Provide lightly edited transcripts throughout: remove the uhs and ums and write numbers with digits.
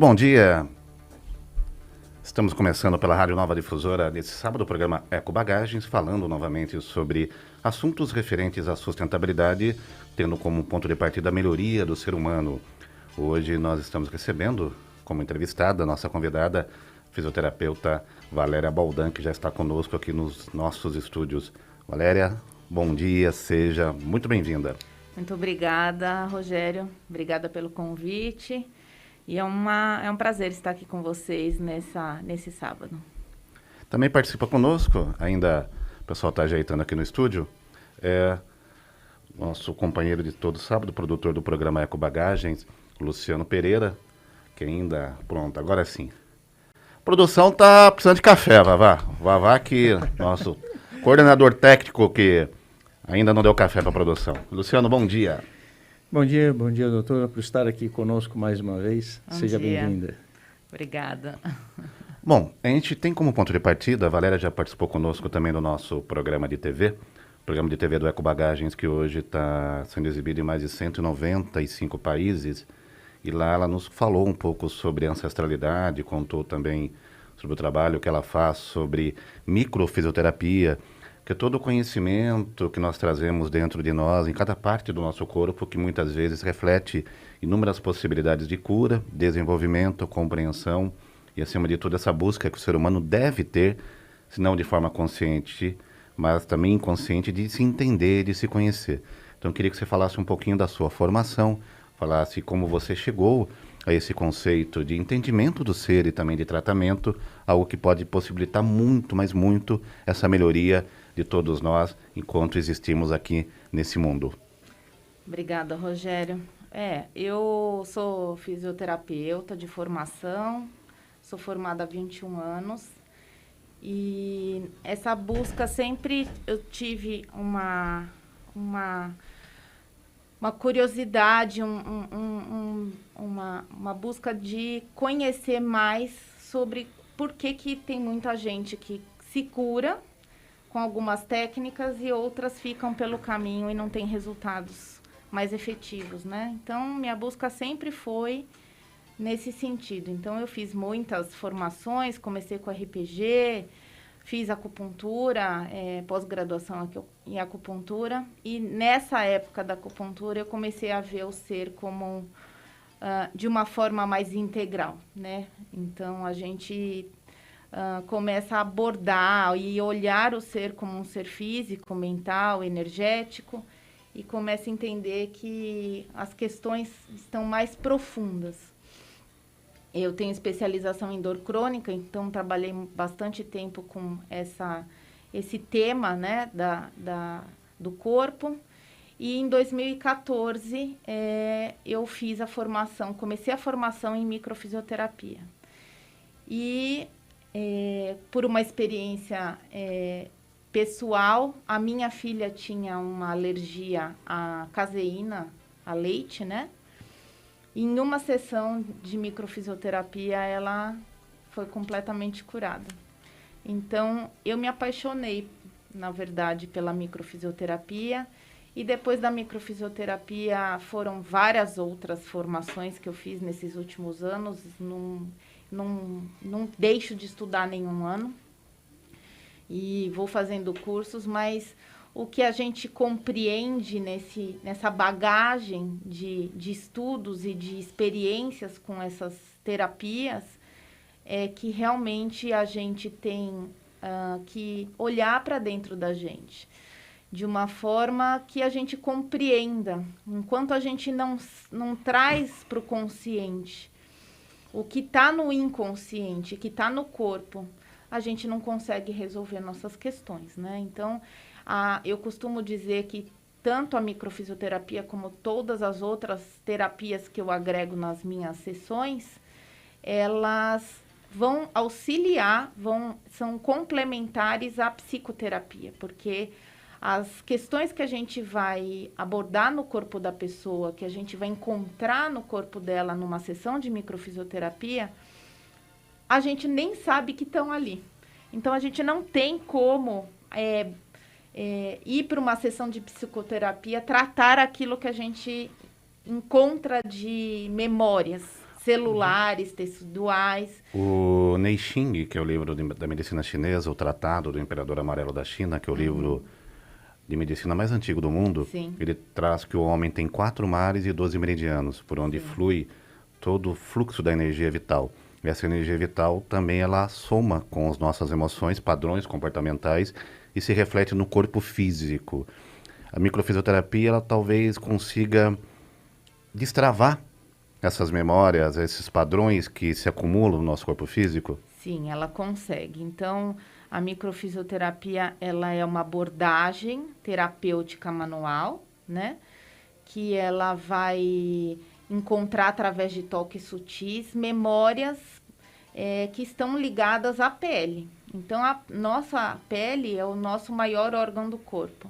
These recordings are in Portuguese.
bom dia. Estamos começando pela Rádio Nova Difusora nesse sábado o programa Eco Bagagens, falando novamente sobre assuntos referentes à sustentabilidade, tendo como ponto de partida a melhoria do ser humano. Hoje nós estamos recebendo como entrevistada a nossa convidada, fisioterapeuta Valéria Baldan, que já está conosco aqui nos nossos estúdios. Valéria, bom dia, seja muito bem-vinda. Muito obrigada, Rogério. Obrigada pelo convite. E é um prazer estar aqui com vocês nesse sábado. Também participa conosco, ainda o pessoal está ajeitando aqui no estúdio, nosso companheiro de todo sábado, produtor do programa Eco Bagagens, Luciano Pereira, que ainda... Pronto, agora sim. A produção tá precisando de café, Vavá. Vavá que nosso coordenador técnico que ainda não deu café para a produção. Luciano, bom dia. Bom dia, doutora, por estar aqui conosco mais uma vez. Seja bem-vinda. Obrigada. Bom, a gente tem como ponto de partida, a Valéria já participou conosco também do nosso programa de TV, programa de TV do Eco Bagagens, que hoje está sendo exibido em mais de 195 países, e lá ela nos falou um pouco sobre ancestralidade, contou também sobre o trabalho que ela faz sobre microfisioterapia, que é todo o conhecimento que nós trazemos dentro de nós, em cada parte do nosso corpo, que muitas vezes reflete inúmeras possibilidades de cura, desenvolvimento, compreensão e, acima de tudo, essa busca que o ser humano deve ter, se não de forma consciente, mas também inconsciente, de se entender, de se conhecer. Então, eu queria que você falasse um pouquinho da sua formação, falasse como você chegou a esse conceito de entendimento do ser e também de tratamento, algo que pode possibilitar muito, mas muito, essa melhoria de todos nós, enquanto existimos aqui nesse mundo. Obrigada, Rogério. Eu sou fisioterapeuta de formação, sou formada há 21 anos, e essa busca sempre eu tive uma curiosidade, uma busca de conhecer mais sobre por que tem muita gente que se cura com algumas técnicas e outras ficam pelo caminho e não tem resultados mais efetivos, né? Então, minha busca sempre foi nesse sentido. Então, eu fiz muitas formações, comecei com RPG, fiz acupuntura, pós-graduação em acupuntura, e nessa época da acupuntura eu comecei a ver o ser como de uma forma mais integral, né? Então, a gente começa a abordar e olhar o ser como um ser físico, mental, energético, e começa a entender que as questões estão mais profundas. Eu tenho especialização em dor crônica, então trabalhei bastante tempo com esse tema, né, do corpo. E em 2014 eu fiz comecei a formação em microfisioterapia. E por uma experiência pessoal, a minha filha tinha uma alergia à caseína, a leite, né? E em uma sessão de microfisioterapia, ela foi completamente curada. Então, eu me apaixonei, na verdade, pela microfisioterapia. E depois da microfisioterapia, foram várias outras formações que eu fiz nesses últimos anos. Não deixo de estudar nenhum ano e vou fazendo cursos, mas o que a gente compreende nessa bagagem de estudos e de experiências com essas terapias é que realmente a gente tem que olhar para dentro da gente de uma forma que a gente compreenda, enquanto a gente não traz para o consciente o que está no inconsciente, que está no corpo, a gente não consegue resolver nossas questões, né? Então, eu costumo dizer que tanto a microfisioterapia como todas as outras terapias que eu agrego nas minhas sessões, elas vão auxiliar, são complementares à psicoterapia, porque as questões que a gente vai abordar no corpo da pessoa, que a gente vai encontrar no corpo dela numa sessão de microfisioterapia, a gente nem sabe que estão ali. Então, a gente não tem como ir para uma sessão de psicoterapia, tratar aquilo que a gente encontra de memórias, celulares, teciduais. O Neixing, que é o livro da medicina chinesa, o Tratado do Imperador Amarelo da China, que é o livro de medicina mais antigo do mundo, Sim. ele traz que o homem tem 4 mares e 12 meridianos, por onde flui todo o fluxo da energia vital. E essa energia vital também ela soma com as nossas emoções, padrões comportamentais e se reflete no corpo físico. A microfisioterapia ela talvez consiga destravar essas memórias, esses padrões que se acumulam no nosso corpo físico? Sim, ela consegue. Então, a microfisioterapia, ela é uma abordagem terapêutica manual, né? Que ela vai encontrar, através de toques sutis, memórias que estão ligadas à pele. Então, a nossa pele é o nosso maior órgão do corpo.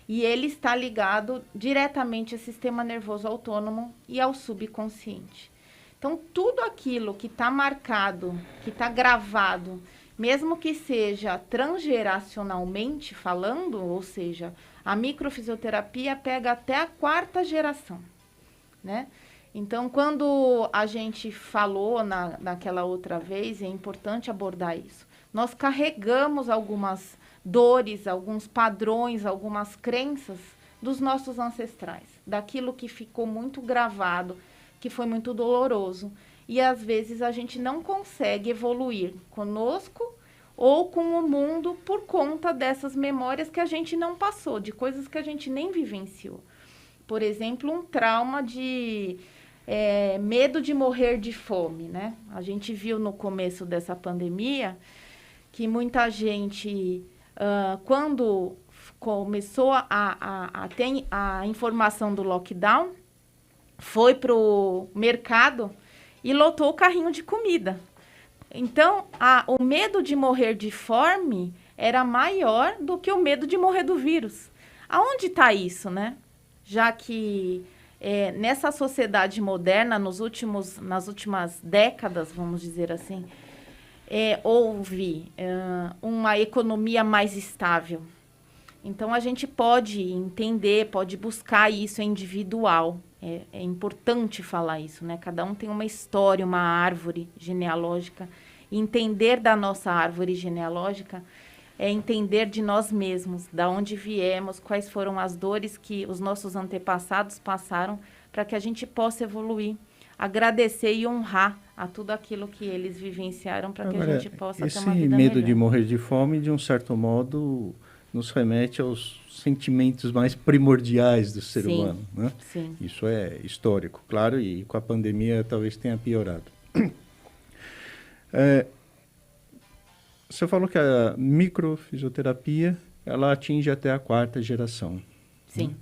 E ele está ligado diretamente ao sistema nervoso autônomo e ao subconsciente. Então, tudo aquilo que está marcado, que está gravado, mesmo que seja transgeracionalmente falando, ou seja, a microfisioterapia pega até a 4ª geração, né? Então, quando a gente falou naquela outra vez, é importante abordar isso. Nós carregamos algumas dores, alguns padrões, algumas crenças dos nossos ancestrais, daquilo que ficou muito gravado, que foi muito doloroso. E, às vezes, a gente não consegue evoluir conosco ou com o mundo por conta dessas memórias que a gente não passou, de coisas que a gente nem vivenciou. Por exemplo, um trauma de medo de morrer de fome, né? A gente viu no começo dessa pandemia que muita gente, quando começou a ter a informação do lockdown, foi para o mercado e lotou o carrinho de comida. Então, o medo de morrer de fome era maior do que o medo de morrer do vírus. Aonde está isso, né? Já que nessa sociedade moderna, nas últimas décadas, vamos dizer assim, houve uma economia mais estável. Então, a gente pode entender, pode buscar isso, é individual. É importante falar isso, né? Cada um tem uma história, uma árvore genealógica. E entender da nossa árvore genealógica é entender de nós mesmos, da onde viemos, quais foram as dores que os nossos antepassados passaram, para que a gente possa evoluir, agradecer e honrar a tudo aquilo que eles vivenciaram, para que a gente possa ter uma vida melhor. Esse medo de morrer de fome, de um certo modo, nos remete aos sentimentos mais primordiais do ser humano, né? Sim. Isso é histórico, claro, e com a pandemia talvez tenha piorado. Você falou que a microfisioterapia, ela atinge até a 4ª geração. Sim. Né?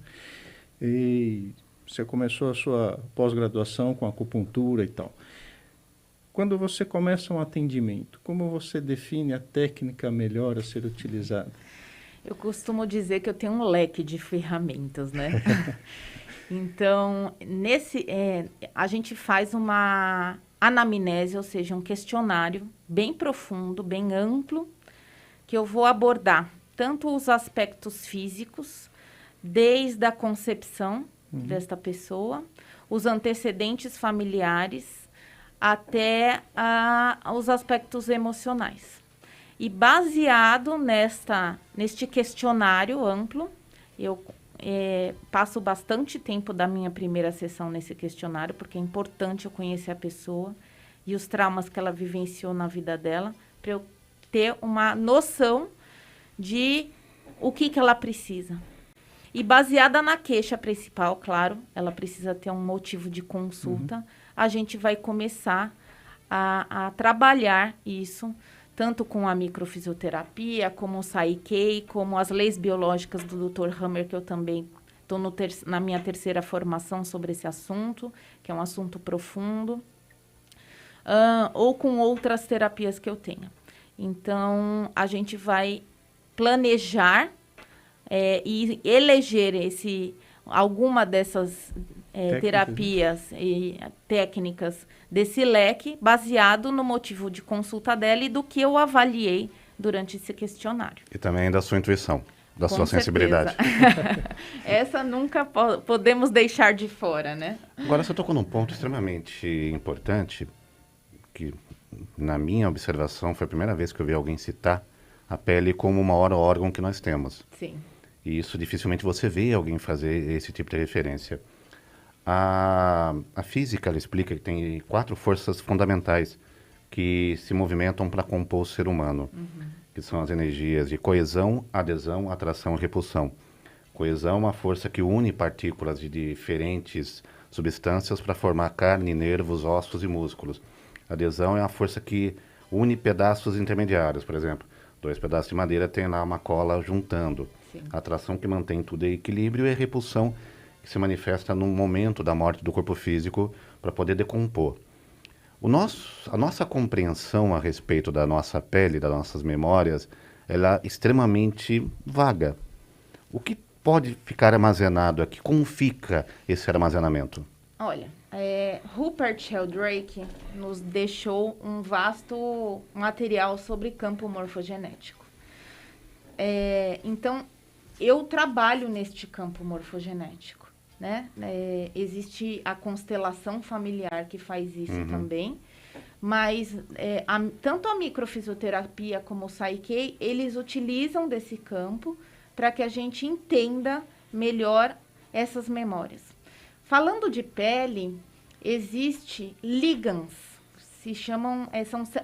E você começou a sua pós-graduação com acupuntura e tal. Quando você começa um atendimento, como você define a técnica melhor a ser utilizada? Eu costumo dizer que eu tenho um leque de ferramentas, né? Então, a gente faz uma anamnese, ou seja, um questionário bem profundo, bem amplo, que eu vou abordar tanto os aspectos físicos, desde a concepção desta pessoa, os antecedentes familiares, até os aspectos emocionais. E baseado neste questionário amplo, eu passo bastante tempo da minha primeira sessão nesse questionário, porque é importante eu conhecer a pessoa e os traumas que ela vivenciou na vida dela, para eu ter uma noção de o que ela precisa. E baseada na queixa principal, claro, ela precisa ter um motivo de consulta, a gente vai começar a trabalhar isso, tanto com a microfisioterapia, como o Saikei, como as leis biológicas do Dr. Hammer, que eu também estou na minha 3ª formação sobre esse assunto, que é um assunto profundo, ou com outras terapias que eu tenha. Então, a gente vai planejar e eleger alguma dessas terapias e técnicas desse leque, baseado no motivo de consulta dela e do que eu avaliei durante esse questionário. E também da sua intuição. da Com sua sensibilidade. Essa nunca podemos deixar de fora, né? Agora, você tocou num ponto extremamente importante, que, na minha observação, foi a primeira vez que eu vi alguém citar a pele como o maior órgão que nós temos. Sim. E isso dificilmente você vê alguém fazer esse tipo de referência. A física, ela explica que tem 4 forças fundamentais que se movimentam para compor o ser humano, que são as energias de coesão, adesão, atração e repulsão. Coesão é uma força que une partículas de diferentes substâncias para formar carne, nervos, ossos e músculos. Adesão é uma força que une pedaços intermediários, por exemplo. 2 pedaços de madeira tem lá uma cola juntando. Sim. A atração que mantém tudo em equilíbrio e a repulsão que se manifesta no momento da morte do corpo físico para poder decompor. A nossa compreensão a respeito da nossa pele, das nossas memórias, ela é extremamente vaga. O que pode ficar armazenado aqui? Como fica esse armazenamento? Olha, Rupert Sheldrake nos deixou um vasto material sobre campo morfogenético. Então, eu trabalho neste campo morfogenético, né? Existe a constelação familiar que faz isso também, mas tanto a microfisioterapia como o Psyche, eles utilizam desse campo para que a gente entenda melhor essas memórias. Falando de pele, existe ligands, se chamam,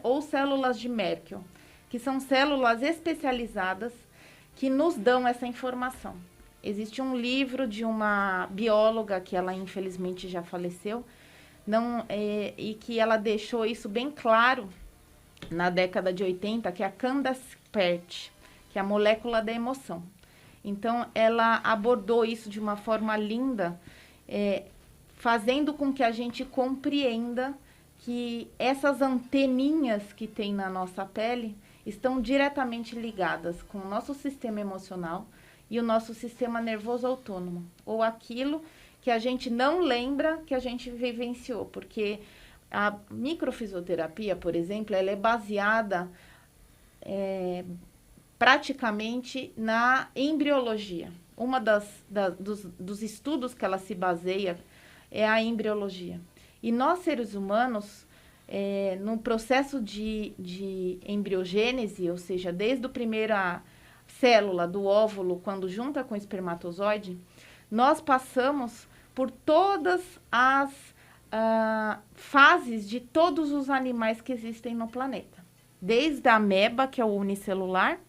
ou células de Merkel, que são células especializadas que nos dão essa informação. Existe um livro de uma bióloga, que ela infelizmente já faleceu, e que ela deixou isso bem claro na década de 80, que é a Candace Pert, que é a molécula da emoção. Então, ela abordou isso de uma forma linda, fazendo com que a gente compreenda que essas anteninhas que tem na nossa pele estão diretamente ligadas com o nosso sistema emocional e o nosso sistema nervoso autônomo, ou aquilo que a gente não lembra que a gente vivenciou, porque a microfisioterapia, por exemplo, ela é baseada praticamente na embriologia. Uma dos estudos que ela se baseia é a embriologia. E nós, seres humanos, no processo de embriogênese, ou seja, desde a primeira célula do óvulo, quando junta com o espermatozoide, nós passamos por todas as fases de todos os animais que existem no planeta. Desde a ameba, que é o unicelular,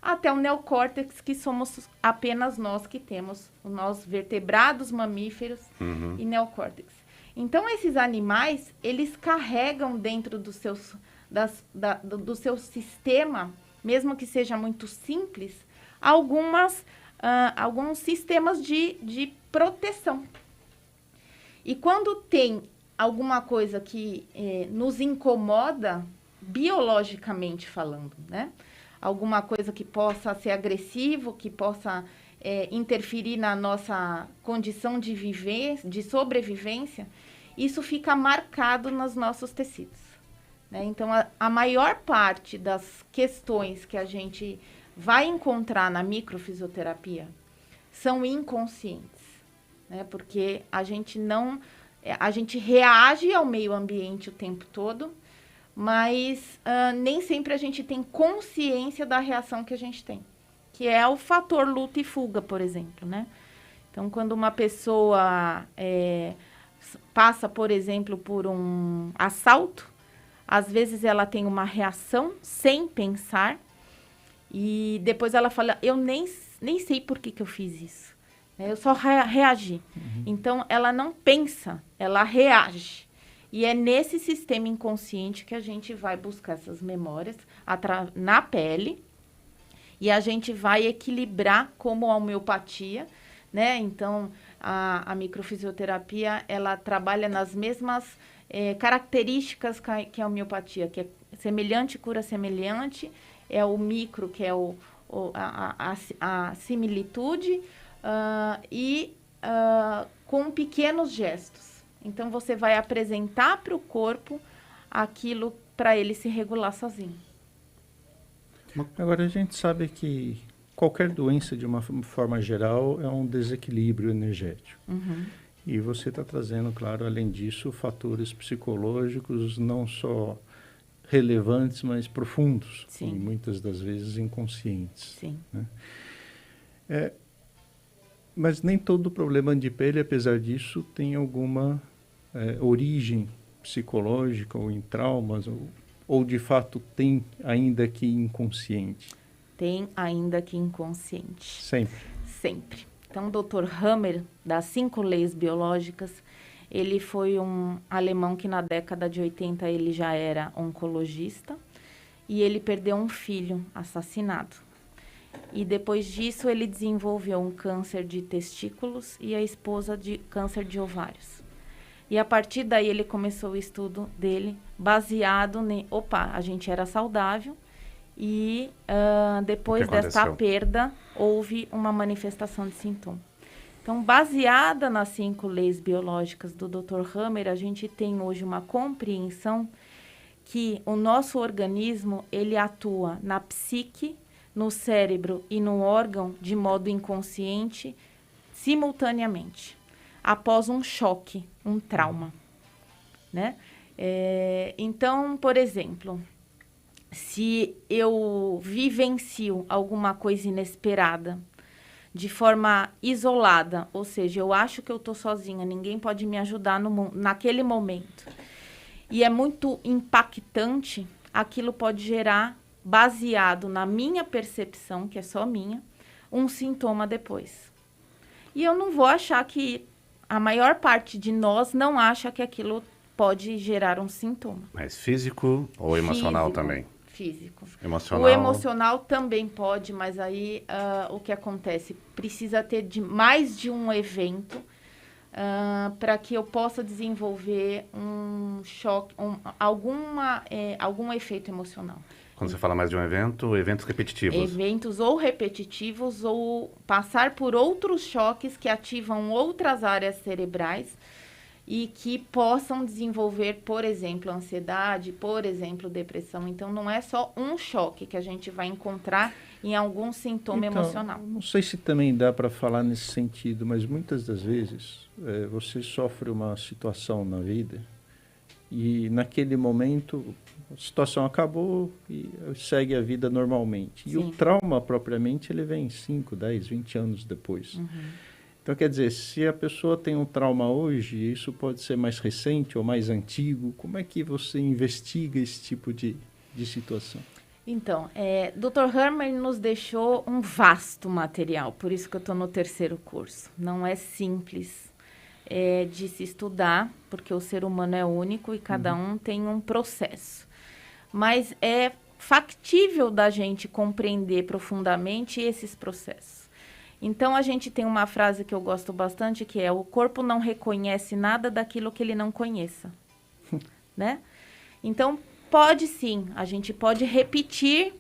até o neocórtex, que somos apenas nós que temos, nós vertebrados, mamíferos e neocórtex. Então, esses animais, eles carregam dentro do seu sistema, mesmo que seja muito simples, alguns sistemas de proteção. E quando tem alguma coisa que nos incomoda, biologicamente falando, né? Alguma coisa que possa ser agressivo, que possa interferir na nossa condição de sobrevivência, isso fica marcado nos nossos tecidos, né? Então, a maior parte das questões que a gente vai encontrar na microfisioterapia são inconscientes, né? Porque a gente reage ao meio ambiente o tempo todo, mas nem sempre a gente tem consciência da reação que a gente tem, que é o fator luta e fuga, por exemplo, né? Então, quando uma pessoa passa, por exemplo, por um assalto, às vezes ela tem uma reação sem pensar e depois ela fala, eu nem sei por que eu fiz isso, né? Eu só reagi. Então, ela não pensa, ela reage. E é nesse sistema inconsciente que a gente vai buscar essas memórias na pele e a gente vai equilibrar como a homeopatia, né? Então, a microfisioterapia, ela trabalha nas mesmas características que a homeopatia, que é semelhante, cura semelhante, é o micro, que é a similitude, com pequenos gestos. Então, você vai apresentar para o corpo aquilo para ele se regular sozinho. Agora, a gente sabe que qualquer doença, de uma forma geral, é um desequilíbrio energético. E você está trazendo, claro, além disso, fatores psicológicos não só relevantes, mas profundos. Sim. E muitas das vezes inconscientes. Sim. Né? Mas nem todo problema de pele, apesar disso, tem alguma origem psicológica ou em traumas, ou de fato tem ainda que inconsciente? Tem ainda que inconsciente. Sempre. Sempre. Então, o Dr. Hammer, das 5 leis biológicas, ele foi um alemão que na década de 80 ele já era oncologista e ele perdeu um filho assassinado. E depois disso ele desenvolveu um câncer de testículos e a esposa de câncer de ovários. E a partir daí ele começou o estudo dele baseado em, a gente era saudável e depois dessa perda houve uma manifestação de sintoma. Então, baseada nas 5 leis biológicas do Dr. Hammer, a gente tem hoje uma compreensão que o nosso organismo ele atua na psique, no cérebro e no órgão de modo inconsciente simultaneamente, após um choque, um trauma, né? Então, por exemplo, se eu vivencio alguma coisa inesperada de forma isolada, ou seja, eu acho que eu estou sozinha, ninguém pode me ajudar naquele momento, e é muito impactante, aquilo pode gerar, baseado na minha percepção, que é só minha, um sintoma depois. E eu não vou achar que a maior parte de nós não acha que aquilo pode gerar um sintoma. Mas físico ou emocional também? Físico. Emocional. O emocional também pode, mas aí o que acontece? Precisa ter mais de um evento para que eu possa desenvolver um choque, algum efeito emocional. Quando você fala mais de um evento, eventos repetitivos. Eventos ou repetitivos ou passar por outros choques que ativam outras áreas cerebrais e que possam desenvolver, por exemplo, ansiedade, por exemplo, depressão. Então, não é só um choque que a gente vai encontrar em algum sintoma emocional. Não sei se também dá para falar nesse sentido, mas muitas das vezes você sofre uma situação na vida e naquele momento a situação acabou e segue a vida normalmente. Sim. E o trauma propriamente ele vem 5, 10, 20 anos depois. Então, quer dizer, se a pessoa tem um trauma hoje, isso pode ser mais recente ou mais antigo. Como é que você investiga esse tipo de situação? Então, Dr. Hammer nos deixou um vasto material, por isso que eu estou no 3º curso. Não é simples de se estudar, porque o ser humano é único e cada um tem um processo. Mas é factível da gente compreender profundamente esses processos. Então, a gente tem uma frase que eu gosto bastante, que é: o corpo não reconhece nada daquilo que ele não conheça. Né? Então, pode sim, a gente pode repetir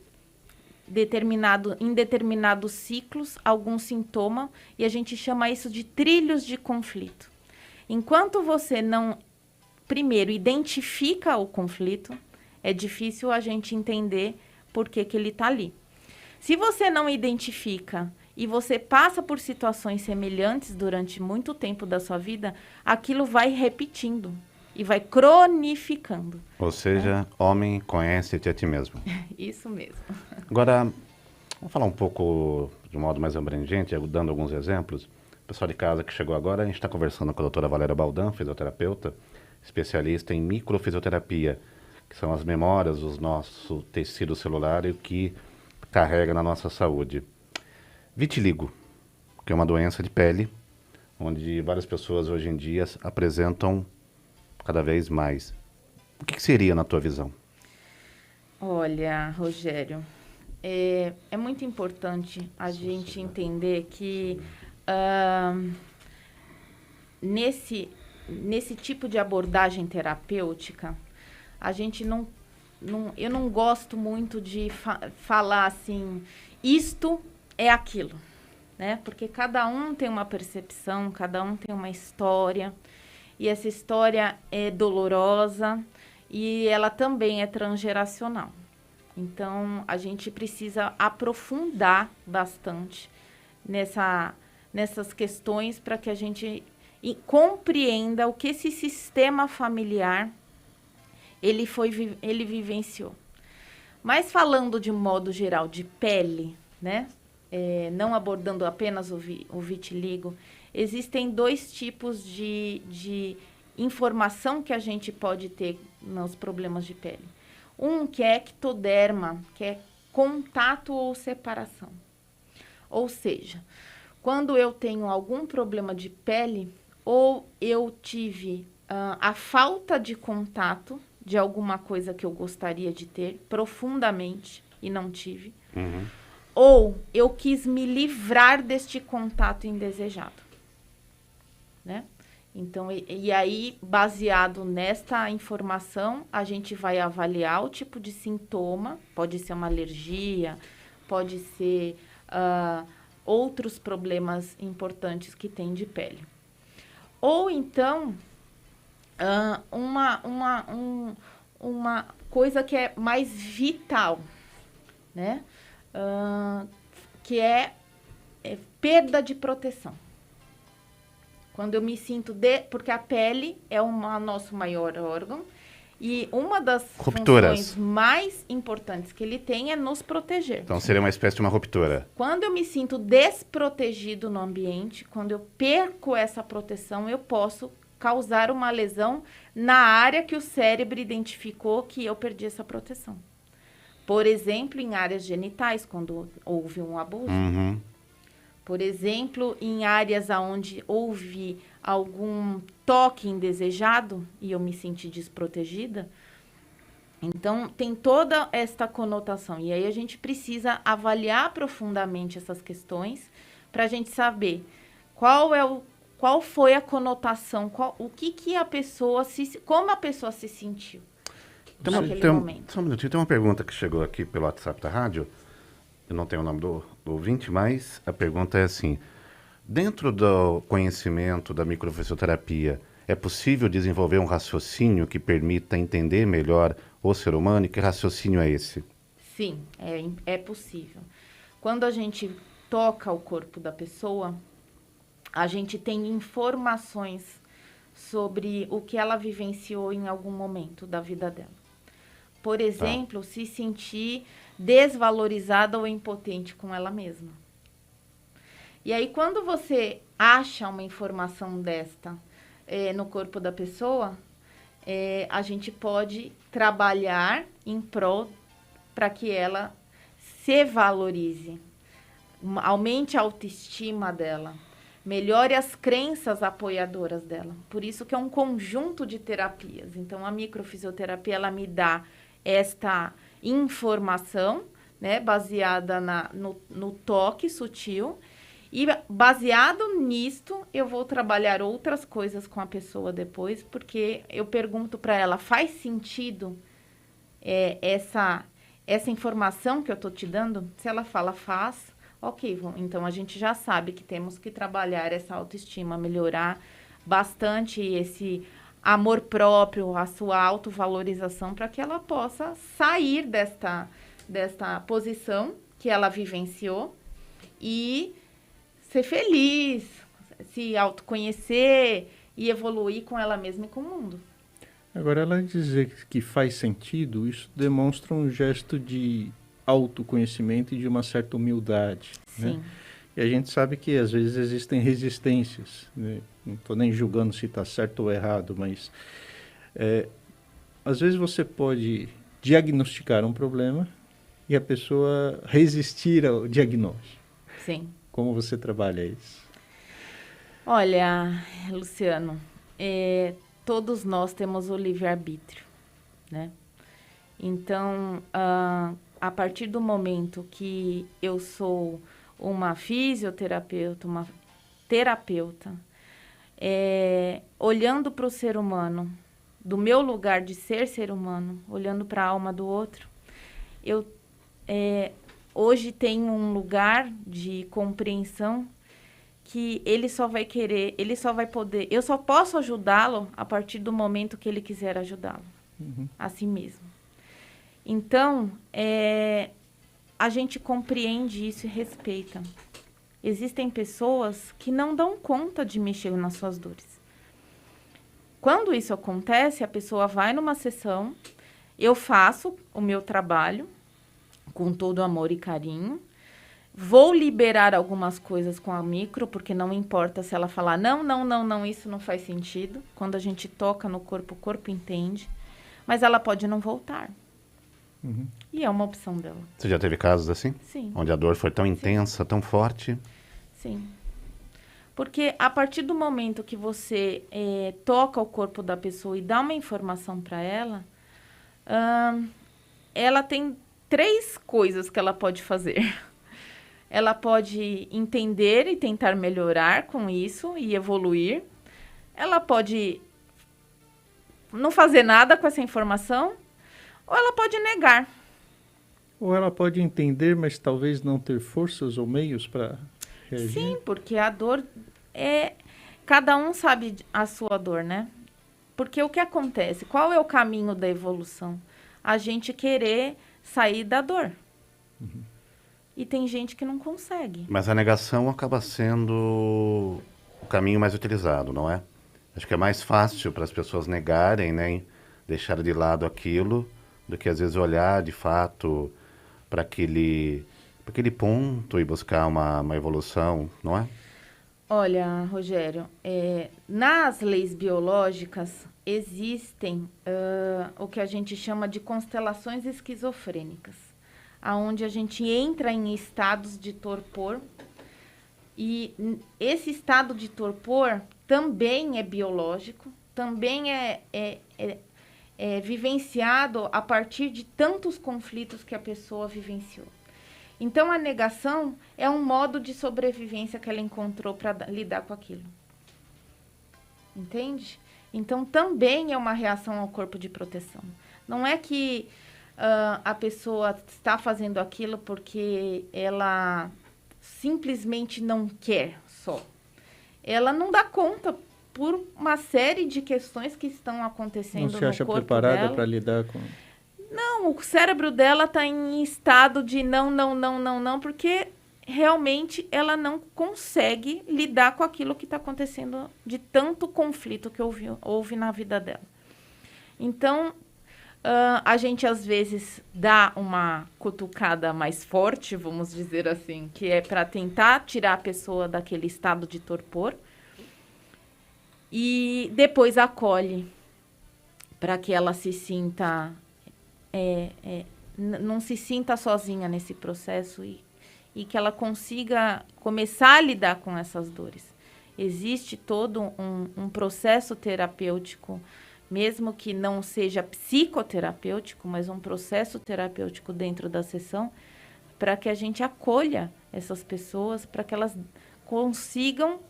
em determinados ciclos algum sintoma e a gente chama isso de trilhos de conflito. Enquanto você não, primeiro, identifica o conflito, é difícil a gente entender por que ele está ali. Se você não identifica e você passa por situações semelhantes durante muito tempo da sua vida, aquilo vai repetindo e vai cronificando. Ou seja, homem, conhece-te a ti mesmo. Isso mesmo. Agora, vamos falar um pouco de um modo mais abrangente, dando alguns exemplos. O pessoal de casa que chegou agora, a gente está conversando com a doutora Valéria Baldan, fisioterapeuta, especialista em microfisioterapia, que são as memórias do nosso tecido celular e o que carrega na nossa saúde. Vitiligo, que é uma doença de pele, onde várias pessoas hoje em dia apresentam cada vez mais. O que seria na tua visão? Olha, Rogério, é muito importante a gente entender que nesse tipo de abordagem terapêutica, a gente eu não gosto muito de falar assim, isto é aquilo, né? Porque cada um tem uma percepção, cada um tem uma história, e essa história é dolorosa e ela também é transgeracional. Então, a gente precisa aprofundar bastante nessas questões para que a gente compreenda o que esse sistema familiar ele vivenciou. Mas falando de modo geral de pele, né? Não abordando apenas o vitiligo, existem 2 tipos de informação que a gente pode ter nos problemas de pele. Um que é ectoderma, que é contato ou separação. Ou seja, quando eu tenho algum problema de pele, ou eu tive a falta de contato de alguma coisa que eu gostaria de ter profundamente e não tive, ou eu quis me livrar deste contato indesejado, né? Então, e aí, baseado nesta informação, a gente vai avaliar o tipo de sintoma, pode ser uma alergia, pode ser outros problemas importantes que tem de pele. Ou então, uma coisa que é mais vital, né? Que é perda de proteção. Quando eu me sinto... Porque a pele é o nosso maior órgão e uma das funções mais importantes que ele tem é nos proteger. Então, seria uma espécie de uma ruptura. Quando eu me sinto desprotegido no ambiente, quando eu perco essa proteção, eu posso causar uma lesão na área que o cérebro identificou que eu perdi essa proteção. Por exemplo, em áreas genitais, quando houve um abuso. Por exemplo, em áreas onde houve algum toque indesejado e eu me senti desprotegida. Então, tem toda esta conotação. E aí a gente precisa avaliar profundamente essas questões para a gente saber qual foi a conotação, o que a pessoa como a pessoa se sentiu naquele momento. Só um minutinho, tem uma pergunta que chegou aqui pelo WhatsApp da rádio. Eu não tenho o nome do ouvinte, mas a pergunta é assim: dentro do conhecimento da microfisioterapia, é possível desenvolver um raciocínio que permita entender melhor o ser humano? E que raciocínio é esse? Sim, é possível. Quando a gente toca o corpo da pessoa, a gente tem informações sobre o que ela vivenciou em algum momento da vida dela. Por exemplo, se sentir desvalorizada ou impotente com ela mesma. E aí, quando você acha uma informação desta no corpo da pessoa, a gente pode trabalhar em prol para que ela se valorize, aumente a autoestima dela, melhore as crenças apoiadoras dela. Por isso que é um conjunto de terapias. Então, a microfisioterapia, ela me dá esta informação, né, baseada no toque sutil, e baseado nisto, eu vou trabalhar outras coisas com a pessoa depois, porque eu pergunto para ela, faz sentido essa informação que eu estou te dando? Se ela fala, faz, ok, então a gente já sabe que temos que trabalhar essa autoestima, melhorar bastante esse amor próprio, a sua autovalorização, para que ela possa sair desta posição que ela vivenciou e ser feliz, se autoconhecer e evoluir com ela mesma e com o mundo. Agora, ela dizer que faz sentido, isso demonstra um gesto de autoconhecimento e de uma certa humildade. Sim. Né? E a gente sabe que às vezes existem resistências, né? Não estou nem julgando se está certo ou errado, mas às vezes você pode diagnosticar um problema e a pessoa resistir ao diagnóstico. Sim. Como você trabalha isso? Olha, Luciano, todos nós temos o livre-arbítrio, né? Então, a partir do momento que eu sou uma fisioterapeuta, uma terapeuta, olhando para o ser humano, do meu lugar de ser humano, olhando para a alma do outro, eu hoje tenho um lugar de compreensão que ele só vai querer, ele só vai poder, eu só posso ajudá-lo a partir do momento que ele quiser ajudá-lo, a si mesmo. Então, a gente compreende isso e respeita. Existem pessoas que não dão conta de mexer nas suas dores. Quando isso acontece, a pessoa vai numa sessão, eu faço o meu trabalho com todo amor e carinho, vou liberar algumas coisas com a micro, porque não importa se ela falar não, isso não faz sentido. Quando a gente toca no corpo, o corpo entende, mas ela pode não voltar. Uhum. E é uma opção dela. Você já teve casos assim? Sim. Onde a dor foi tão intensa, tão forte? Sim. Porque a partir do momento que você toca o corpo da pessoa e dá uma informação para ela, ela tem 3 coisas que ela pode fazer. Ela pode entender e tentar melhorar com isso e evoluir. Ela pode não fazer nada com essa informação, ou ela pode negar. Ou ela pode entender, mas talvez não ter forças ou meios para reagir. Sim, porque a dor cada um sabe a sua dor, né? Porque o que acontece? Qual é o caminho da evolução? A gente querer sair da dor. Uhum. E tem gente que não consegue. Mas a negação acaba sendo o caminho mais utilizado, não é? Acho que é mais fácil para as pessoas negarem, né? Deixar de lado aquilo, do que às vezes olhar de fato para aquele ponto e buscar uma evolução, não é? Olha, Rogério, nas leis biológicas existem o que a gente chama de constelações esquizofrênicas, aonde a gente entra em estados de torpor, e esse estado de torpor também é biológico, também é vivenciado a partir de tantos conflitos que a pessoa vivenciou. Então, a negação é um modo de sobrevivência que ela encontrou para lidar com aquilo. Entende? Então, também é uma reação ao corpo de proteção. Não é que a pessoa está fazendo aquilo porque ela simplesmente não quer só. Ela não dá conta por uma série de questões que estão acontecendo no corpo dela. Não se acha preparada para lidar com... Não, o cérebro dela está em estado de não, porque realmente ela não consegue lidar com aquilo que está acontecendo, de tanto conflito que houve na vida dela. Então, a gente às vezes dá uma cutucada mais forte, vamos dizer assim, que é para tentar tirar a pessoa daquele estado de torpor, e depois acolhe para que ela se sinta... não se sinta sozinha nesse processo e que ela consiga começar a lidar com essas dores. Existe todo um processo terapêutico, mesmo que não seja psicoterapêutico, mas um processo terapêutico dentro da sessão, para que a gente acolha essas pessoas, para que elas consigam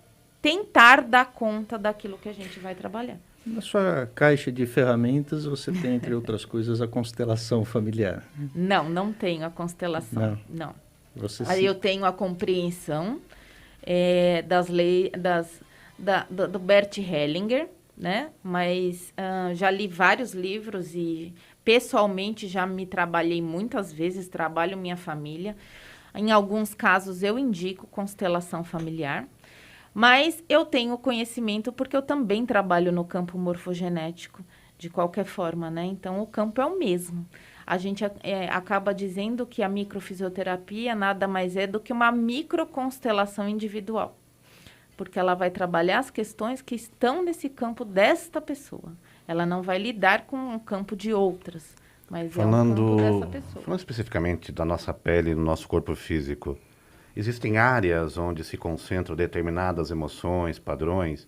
tentar dar conta daquilo que a gente vai trabalhar. Na sua caixa de ferramentas, você tem, entre outras coisas, a constelação familiar. Não tenho a constelação. Não. Aí eu tenho a compreensão das leis do Bert Hellinger, né? Mas já li vários livros e pessoalmente já me trabalhei muitas vezes, trabalho minha família. Em alguns casos eu indico constelação familiar. Mas eu tenho conhecimento porque eu também trabalho no campo morfogenético, de qualquer forma, né? Então, o campo é o mesmo. A gente acaba dizendo que a microfisioterapia nada mais é do que uma microconstelação individual, porque ela vai trabalhar as questões que estão nesse campo desta pessoa. Ela não vai lidar com o campo de outras, mas é o campo dessa pessoa. Falando especificamente da nossa pele e do nosso corpo físico, existem áreas onde se concentram determinadas emoções, padrões?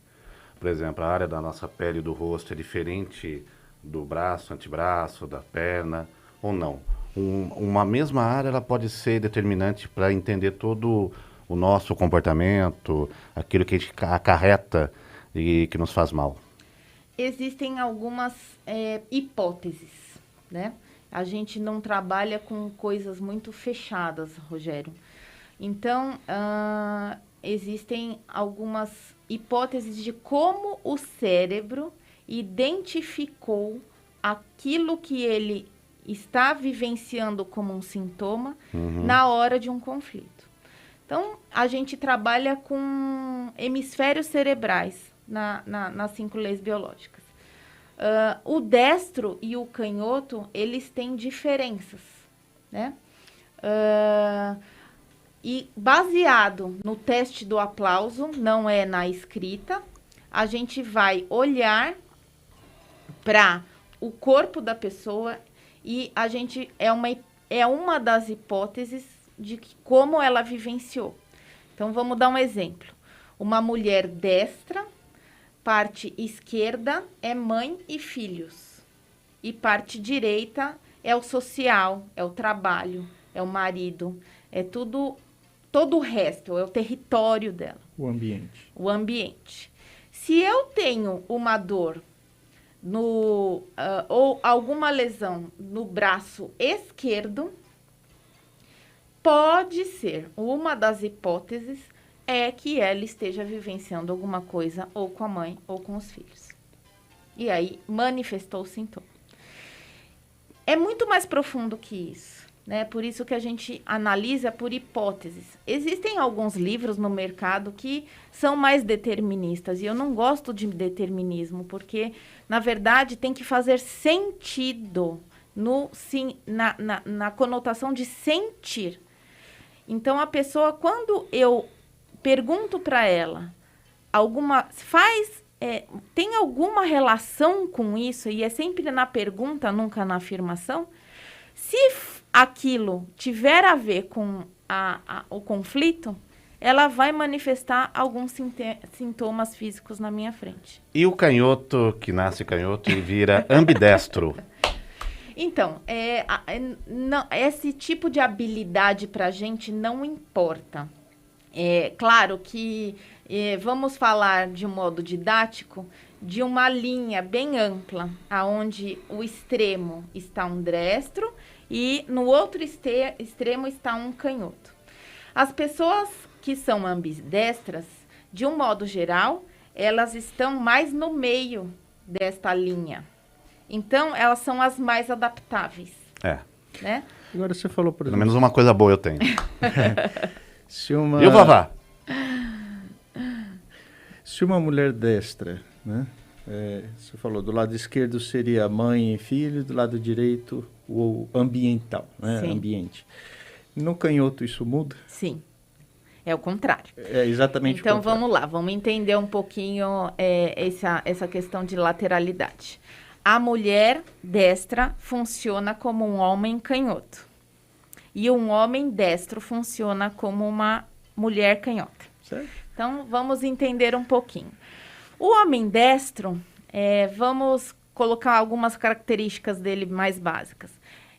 Por exemplo, a área da nossa pele do rosto é diferente do braço, antebraço, da perna, ou não? Uma mesma área ela pode ser determinante para entender todo o nosso comportamento, aquilo que a gente acarreta e que nos faz mal. Existem algumas hipóteses, né? A gente não trabalha com coisas muito fechadas, Rogério. Então, existem algumas hipóteses de como o cérebro identificou aquilo que ele está vivenciando como um sintoma na hora de um conflito. Então, a gente trabalha com hemisférios cerebrais nas 5 leis biológicas. O destro e o canhoto, eles têm diferenças, né? E baseado no teste do aplauso, não é na escrita, a gente vai olhar para o corpo da pessoa e a gente é uma das hipóteses de como ela vivenciou. Então, vamos dar um exemplo. Uma mulher destra, parte esquerda é mãe e filhos. E parte direita é o social, é o trabalho, é o marido, é todo o resto, é o território dela. O ambiente. O ambiente. Se eu tenho uma dor ou alguma lesão no braço esquerdo, pode ser, uma das hipóteses é que ela esteja vivenciando alguma coisa ou com a mãe ou com os filhos. E aí manifestou o sintoma. É muito mais profundo que isso, né? Por isso que a gente analisa por hipóteses. Existem alguns livros no mercado que são mais deterministas, e eu não gosto de determinismo, porque, na verdade, tem que fazer sentido na conotação de sentir. Então, a pessoa, quando eu pergunto para ela, tem alguma relação com isso, e é sempre na pergunta, nunca na afirmação, se aquilo tiver a ver com o conflito, ela vai manifestar alguns sintomas físicos na minha frente. E o canhoto, que nasce canhoto e vira ambidestro? Então, esse tipo de habilidade para a gente não importa. É claro que vamos falar de um modo didático de uma linha bem ampla, aonde o extremo está um destro e no outro extremo está um canhoto. As pessoas que são ambidestras, de um modo geral, elas estão mais no meio desta linha. Então, elas são as mais adaptáveis. Né? Agora você falou, por exemplo... Pelo menos uma coisa boa eu tenho. Se uma... E o Vavá? Se uma mulher destra, né? Você falou, do lado esquerdo seria mãe e filho, do lado direito o ambiental, né? Sim. Ambiente. No canhoto isso muda? Sim. É o contrário. É exatamente então, o contrário. vamos lá, vamos entender um pouquinho essa questão de lateralidade. A mulher destra funciona como um homem canhoto. E um homem destro funciona como uma mulher canhota. Certo. Então, vamos entender um pouquinho. O homem destro, vamos colocar algumas características dele mais básicas.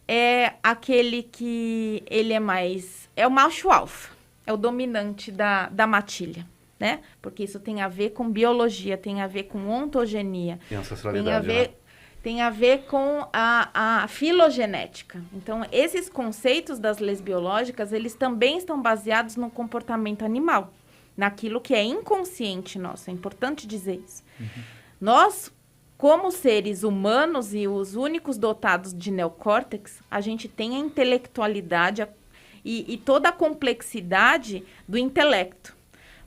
É aquele que ele é o macho alfa, é o dominante da matilha, né? Porque isso tem a ver com biologia, tem a ver com ontogenia. E ancestralidade, tem a ver com a filogenética. Então, esses conceitos das leis biológicas, eles também estão baseados no comportamento animal, naquilo que é inconsciente nosso. É importante dizer isso. Nós, como seres humanos e os únicos dotados de neocórtex, a gente tem a intelectualidade e toda a complexidade do intelecto.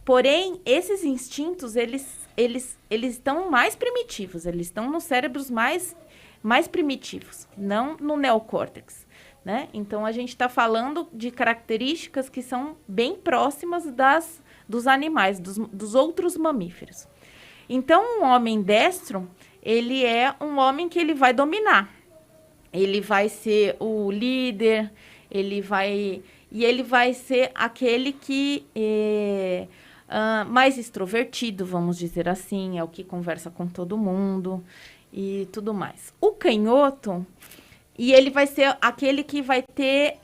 Porém, esses instintos, eles estão mais primitivos, eles estão nos cérebros mais primitivos, não no neocórtex, né? Então, a gente está falando de características que são bem próximas dos animais, dos outros mamíferos. Então, um homem destro, ele é um homem que ele vai dominar. Ele vai ser o líder, ele vai ser aquele que mais extrovertido, vamos dizer assim, é o que conversa com todo mundo e tudo mais. O canhoto, e ele vai ser aquele que vai ter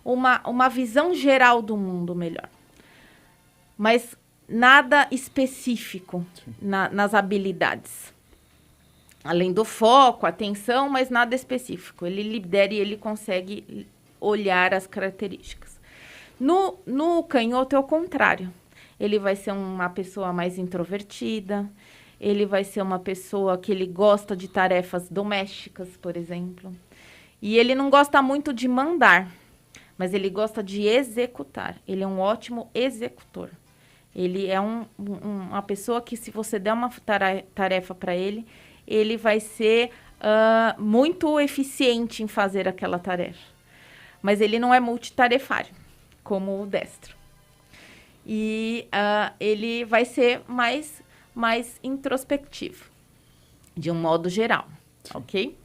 uma visão geral do mundo melhor. Mas nada específico nas habilidades. Além do foco, atenção, mas nada específico. Ele lidera e ele consegue olhar as características. No canhoto é o contrário. Ele vai ser uma pessoa mais introvertida, ele vai ser uma pessoa que ele gosta de tarefas domésticas, por exemplo. E ele não gosta muito de mandar, mas ele gosta de executar. Ele é um ótimo executor. Ele é uma pessoa que, se você der uma tarefa para ele, ele vai ser muito eficiente em fazer aquela tarefa. Mas ele não é multitarefário, como o destro. E ele vai ser mais introspectivo, de um modo geral, ok?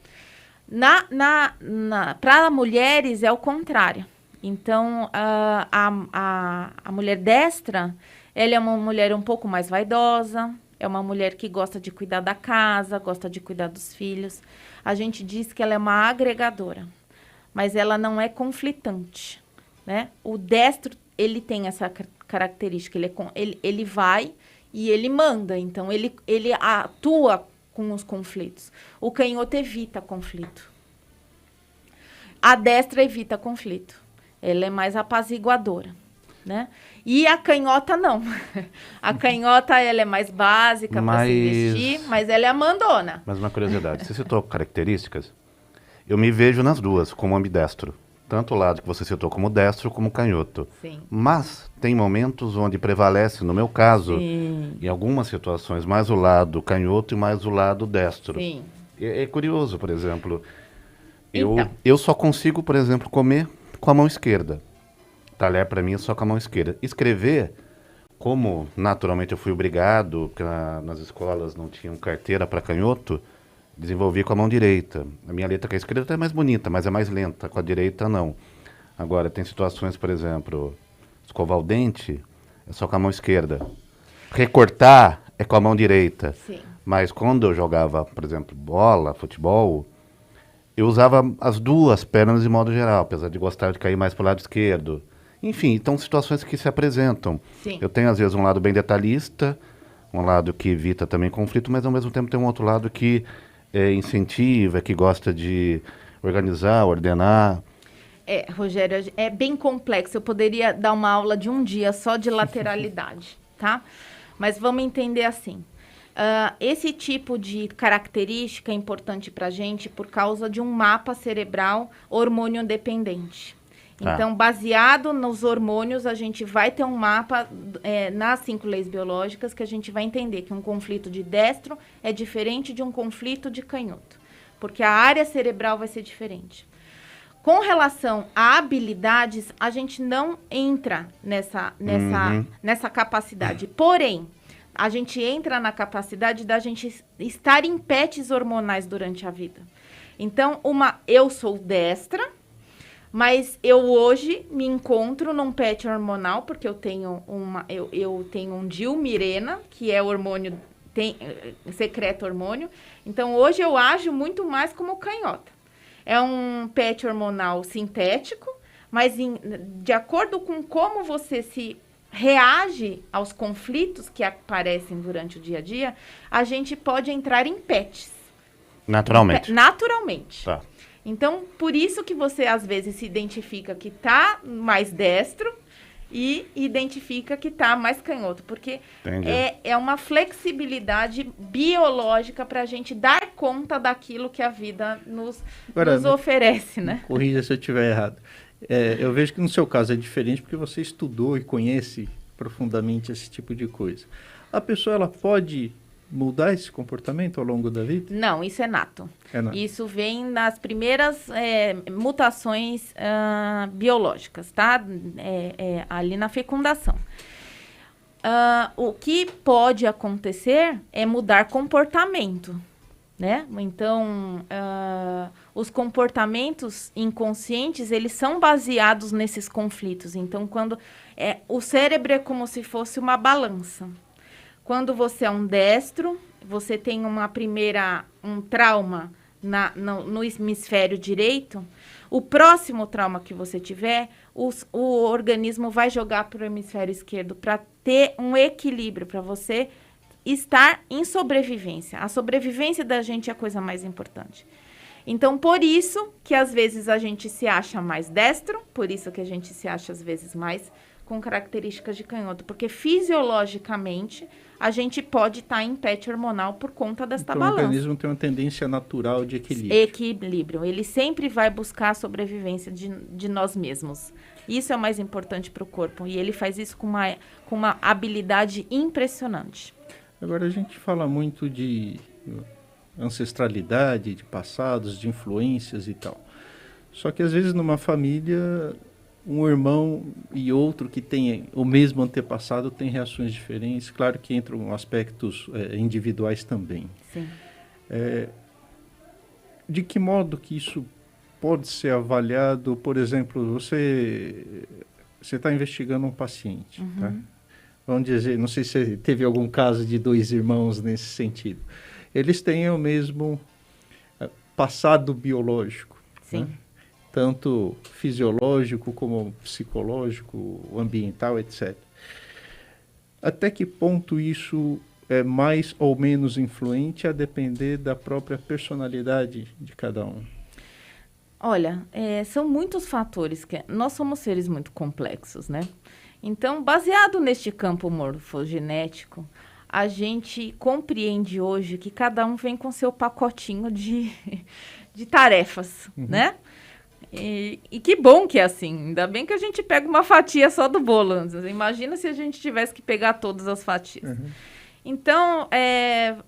Para mulheres é o contrário. Então, a mulher destra, ela é uma mulher um pouco mais vaidosa, é uma mulher que gosta de cuidar da casa, gosta de cuidar dos filhos. A gente diz que ela é uma agregadora, mas ela não é conflitante, né? O destro, ele tem essa característica, ele vai e ele manda, então ele atua com os conflitos. O canhoto evita conflito. A destra evita conflito. Ela é mais apaziguadora, né? E a canhota não. A canhota, ela é mais básica para se vestir, mas ela é a mandona. Mas uma curiosidade, você citou características, eu me vejo nas duas, como ambidestro. Tanto o lado que você citou como destro, como canhoto. Sim. Mas tem momentos onde prevalece, no meu caso, Sim. em algumas situações, mais o lado canhoto e mais o lado destro. Sim. É curioso, por exemplo. Então. Eu só consigo, por exemplo, comer com a mão esquerda. Talher para mim é só com a mão esquerda. Escrever, como naturalmente eu fui obrigado, porque nas escolas não tinham carteira para canhoto, desenvolvi com a mão direita. A minha letra com a esquerda é mais bonita, mas é mais lenta. Com a direita, não. Agora, tem situações, por exemplo, escovar o dente é só com a mão esquerda. Recortar é com a mão direita. Sim. Mas quando eu jogava, por exemplo, bola, futebol, eu usava as duas pernas de modo geral, apesar de gostar de cair mais para o lado esquerdo. Enfim, então situações que se apresentam. Sim. Eu tenho, às vezes, um lado bem detalhista, um lado que evita também conflito, mas ao mesmo tempo tem um outro lado que incentiva, que gosta de organizar, ordenar. Rogério, é bem complexo. Eu poderia dar uma aula de um dia só de lateralidade, tá? Mas vamos entender assim. Esse tipo de característica é importante para a gente por causa de um mapa cerebral hormônio dependente. Então, baseado nos hormônios, a gente vai ter um mapa nas 5 leis biológicas que a gente vai entender que um conflito de destro é diferente de um conflito de canhoto, porque a área cerebral vai ser diferente. Com relação a habilidades, a gente não entra nessa capacidade. Porém, a gente entra na capacidade da gente estar em patches hormonais durante a vida. Então, eu sou destra, mas eu hoje me encontro num patch hormonal, porque eu tenho um dilmirena, que é hormônio, secreta hormônio. Então, hoje eu ajo muito mais como canhota. É um patch hormonal sintético, mas de acordo com como você se reage aos conflitos que aparecem durante o dia a dia, a gente pode entrar em patches. Naturalmente. Naturalmente. Tá. Então, por isso que você, às vezes, se identifica que está mais destro e identifica que está mais canhoto. Porque é uma flexibilidade biológica para a gente dar conta daquilo que a vida nos oferece, né? Corrija se eu estiver errado. Eu vejo que no seu caso é diferente porque você estudou e conhece profundamente esse tipo de coisa. A pessoa, ela pode mudar esse comportamento ao longo da vida? Não, isso é nato. Isso vem nas primeiras mutações biológicas, tá? Ali na fecundação. O que pode acontecer é mudar comportamento, né? Então, os comportamentos inconscientes, eles são baseados nesses conflitos. Então, quando o cérebro é como se fosse uma balança. Quando você é um destro, você tem um trauma no hemisfério direito, o próximo trauma que você tiver, o organismo vai jogar para o hemisfério esquerdo para ter um equilíbrio, para você estar em sobrevivência. A sobrevivência da gente é a coisa mais importante. Então, por isso que às vezes a gente se acha mais destro, por isso que a gente se acha às vezes mais com características de canhoto, porque fisiologicamente a gente pode estar em PET hormonal por conta desta então, balança. O organismo tem uma tendência natural de equilíbrio. Equilíbrio. Ele sempre vai buscar a sobrevivência de nós mesmos. Isso é o mais importante para o corpo. E ele faz isso com uma habilidade impressionante. Agora, a gente fala muito de ancestralidade, de passados, de influências e tal. Só que, às vezes, numa família, um irmão e outro que tem o mesmo antepassado tem reações diferentes. Claro que entram aspectos individuais também. Sim. De que modo que isso pode ser avaliado? Por exemplo, você está investigando um paciente, tá? Vamos dizer, não sei se teve algum caso de 2 irmãos nesse sentido. Eles têm o mesmo passado biológico, Sim. Né? Tanto fisiológico como psicológico, ambiental, etc. Até que ponto isso é mais ou menos influente a depender da própria personalidade de cada um? Olha, são muitos fatores que nós somos seres muito complexos, né? Então, baseado neste campo morfogenético, a gente compreende hoje que cada um vem com seu pacotinho de tarefas, né? E que bom que é assim. Ainda bem que a gente pega uma fatia só do bolo. Imagina se a gente tivesse que pegar todas as fatias. Então,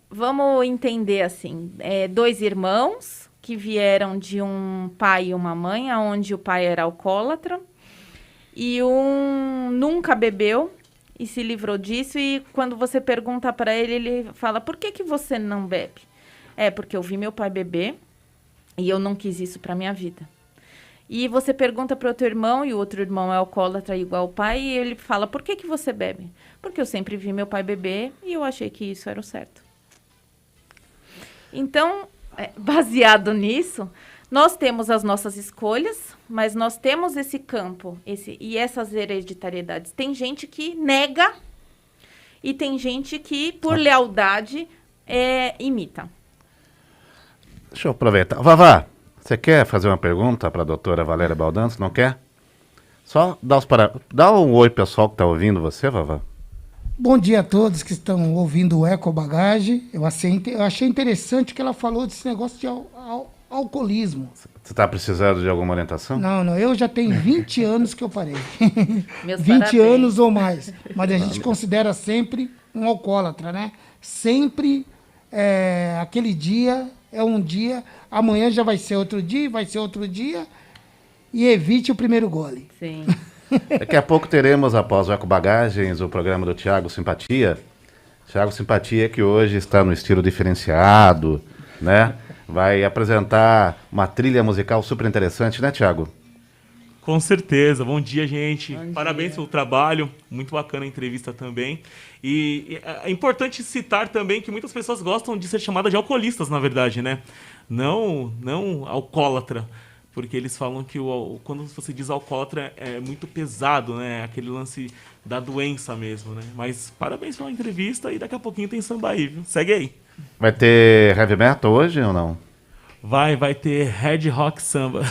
vamos entender assim. 2 irmãos que vieram de um pai e uma mãe, onde o pai era alcoólatra. E um nunca bebeu e se livrou disso. E quando você pergunta para ele, ele fala, por que você não bebe? Porque eu vi meu pai beber e eu não quis isso para minha vida. E você pergunta para o outro irmão, e o outro irmão é alcoólatra igual o pai, e ele fala, por que você bebe? Porque eu sempre vi meu pai beber e eu achei que isso era o certo. Então, baseado nisso, nós temos as nossas escolhas, mas nós temos esse campo e essas hereditariedades. Tem gente que nega e tem gente que, por lealdade, imita. Deixa eu aproveitar. Vavá, você quer fazer uma pergunta para a doutora Valéria Baldan? Não quer? Só dá um oi pessoal que está ouvindo você, Vavá. Bom dia a todos que estão ouvindo o Eco Bagagem. Eu achei interessante que ela falou desse negócio de alcoolismo. Você está precisando de alguma orientação? Não, eu já tenho 20 anos que eu parei. Meus 20 parabéns. anos ou mais. Mas a gente considera sempre um alcoólatra, né? Sempre aquele dia é um dia, amanhã já vai ser outro dia, e evite o primeiro gole. Sim. Daqui a pouco teremos, após o Eco Bagagens, o programa do Thiago Simpatia. Thiago Simpatia, que hoje está no estilo diferenciado, né? Vai apresentar uma trilha musical super interessante, né, Thiago? Com certeza. Bom dia, gente. Bom dia. Parabéns pelo trabalho. Muito bacana a entrevista também. E é importante citar também que muitas pessoas gostam de ser chamadas de alcoolistas, na verdade, né? Não alcoólatra. Porque eles falam que quando você diz alcoólatra é muito pesado, né? Aquele lance da doença mesmo, né? Mas parabéns pela entrevista e daqui a pouquinho tem samba aí, viu? Segue aí. Vai ter heavy metal hoje ou não? Vai ter Red Rock Samba.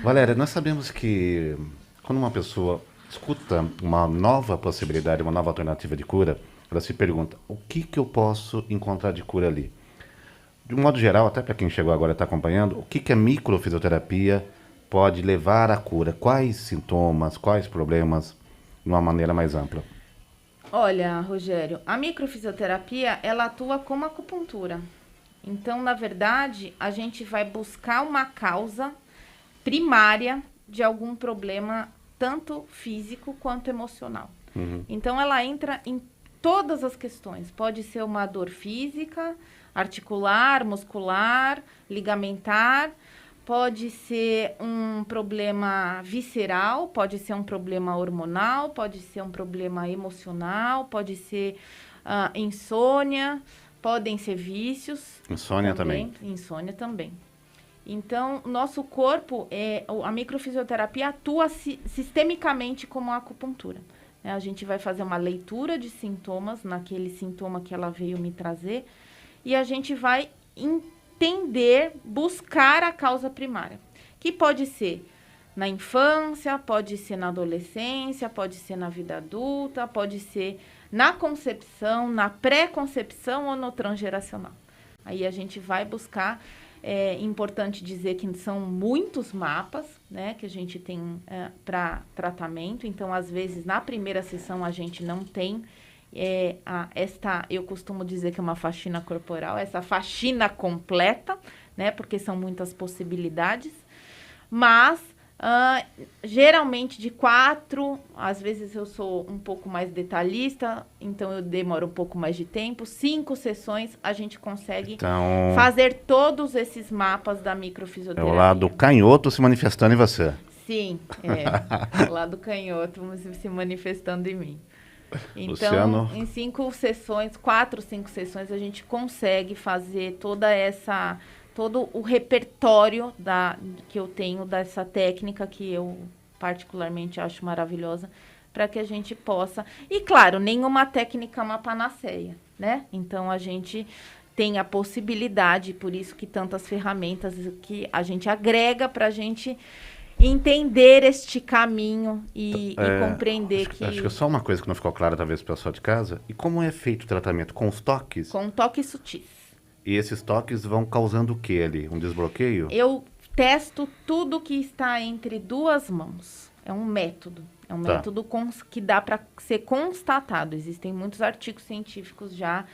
Valéria, nós sabemos que quando uma pessoa escuta uma nova possibilidade, uma nova alternativa de cura, ela se pergunta, o que eu posso encontrar de cura ali? De um modo geral, até para quem chegou agora e está acompanhando, o que a microfisioterapia pode levar à cura? Quais sintomas, quais problemas, de uma maneira mais ampla? Olha, Rogério, a microfisioterapia, ela atua como acupuntura. Então, na verdade, a gente vai buscar uma causa primária de algum problema, tanto físico quanto emocional. Então, ela entra em todas as questões. Pode ser uma dor física, articular, muscular, ligamentar, pode ser um problema visceral, pode ser um problema hormonal, pode ser um problema emocional, pode ser insônia, podem ser vícios. Insônia também. Insônia também. Então, nosso corpo, a microfisioterapia atua sistemicamente como a acupuntura. A gente vai fazer uma leitura de sintomas, naquele sintoma que ela veio me trazer, e a gente vai entender, buscar a causa primária, que pode ser na infância, pode ser na adolescência, pode ser na vida adulta, pode ser na concepção, na pré-concepção ou no transgeracional. Aí a gente vai buscar, é importante dizer que são muitos mapas, né, que a gente tem para tratamento. Então, às vezes, na primeira sessão, a gente não tem eu costumo dizer que é uma faxina corporal, essa faxina completa, né, porque são muitas possibilidades. Mas, geralmente, de 4, às vezes eu sou um pouco mais detalhista, então eu demoro um pouco mais de tempo. 5 sessões, a gente consegue fazer todos esses mapas da microfisioterapia. É o lado canhoto se manifestando em você. Sim, o lado canhoto se manifestando em mim. Então, Luciano. em 5 sessões, 4, 5 sessões, a gente consegue fazer todo o repertório que eu tenho dessa técnica, que eu particularmente acho maravilhosa, para que a gente possa... E, claro, nenhuma técnica é uma panaceia, né? Então, a gente tem a possibilidade, por isso que tantas ferramentas que a gente agrega para a gente entender este caminho e compreender que... Acho que é só uma coisa que não ficou clara, talvez, para o pessoal de casa. E como é feito o tratamento? Com os toques? Com toques sutis. E esses toques vão causando o que ali? Um desbloqueio? Eu testo tudo que está entre 2 mãos. É um método. É um método que dá para ser constatado. Existem muitos artigos científicos já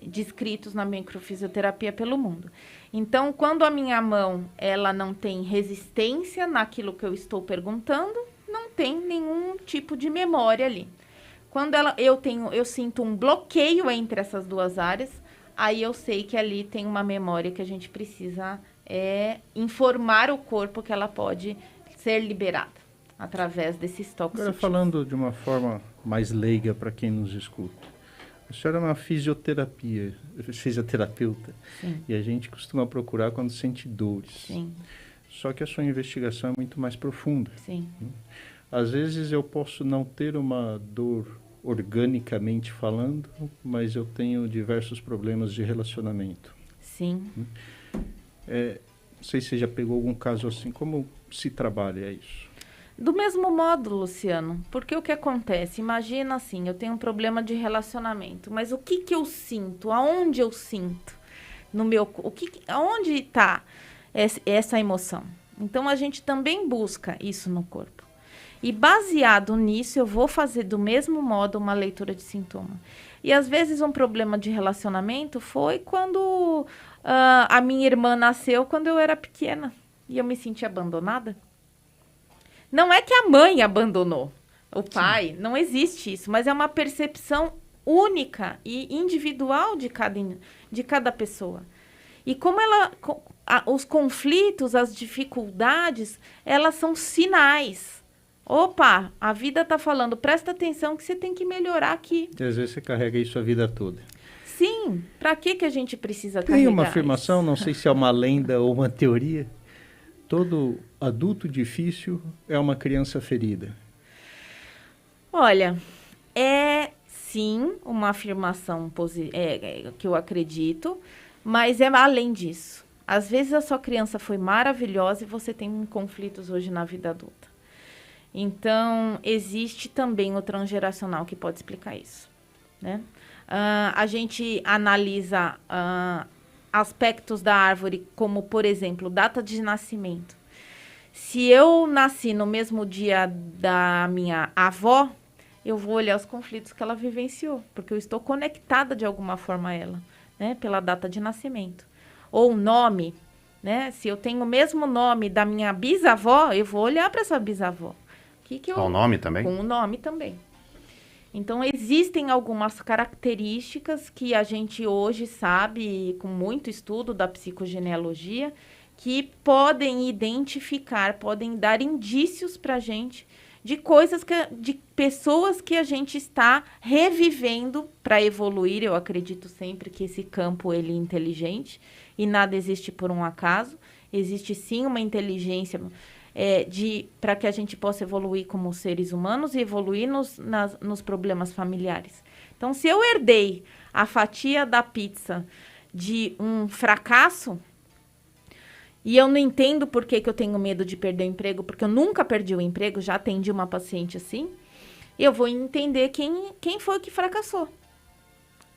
descritos na microfisioterapia pelo mundo. Então, quando a minha mão ela não tem resistência naquilo que eu estou perguntando, não tem nenhum tipo de memória ali. Quando eu sinto um bloqueio entre essas 2 áreas, aí eu sei que ali tem uma memória que a gente precisa informar o corpo que ela pode ser liberada através desses toques. Agora, falando de uma forma mais leiga para quem nos escuta. A senhora é uma fisioterapeuta. Sim. E a gente costuma procurar quando sente dores. Sim. Só que a sua investigação é muito mais profunda. Sim. Às vezes eu posso não ter uma dor organicamente falando, mas eu tenho diversos problemas de relacionamento. Sim. Não sei se você já pegou algum caso assim. Como se trabalha isso? Do mesmo modo, Luciano, porque o que acontece? Imagina assim, eu tenho um problema de relacionamento, mas o que eu sinto? Aonde eu sinto? Aonde está essa emoção? Então, a gente também busca isso no corpo. E baseado nisso, eu vou fazer do mesmo modo uma leitura de sintoma. E às vezes um problema de relacionamento foi quando a minha irmã nasceu quando eu era pequena e eu me senti abandonada. Não é que a mãe abandonou o pai, não existe isso, mas é uma percepção única e individual de cada pessoa. E como os conflitos, as dificuldades, elas são sinais. Opa, a vida está falando, presta atenção que você tem que melhorar aqui. E às vezes você carrega isso a vida toda. Sim, para que a gente precisa carregar Tem uma afirmação, isso? não sei se é uma lenda ou uma teoria. Todo adulto difícil é uma criança ferida. Olha, é sim uma afirmação que eu acredito, mas é além disso. Às vezes a sua criança foi maravilhosa e você tem conflitos hoje na vida adulta. Então, existe também o transgeracional que pode explicar isso, né? A gente analisa aspectos da árvore, como, por exemplo, data de nascimento. Se eu nasci no mesmo dia da minha avó, eu vou olhar os conflitos que ela vivenciou, porque eu estou conectada de alguma forma a ela, né, pela data de nascimento. Ou o nome, né? Se eu tenho o mesmo nome da minha bisavó, eu vou olhar para essa bisavó. Com o nome também? Com o nome também. Então, existem algumas características que a gente hoje sabe, com muito estudo da psicogenealogia, que podem identificar, podem dar indícios para a gente de coisas, de pessoas que a gente está revivendo para evoluir. Eu acredito sempre que esse campo ele é inteligente e nada existe por um acaso. Existe sim uma inteligência para que a gente possa evoluir como seres humanos e evoluir nos problemas familiares. Então, se eu herdei a fatia da pizza de um fracasso, e eu não entendo por que eu tenho medo de perder o emprego, porque eu nunca perdi o emprego, já atendi uma paciente assim, eu vou entender quem foi que fracassou.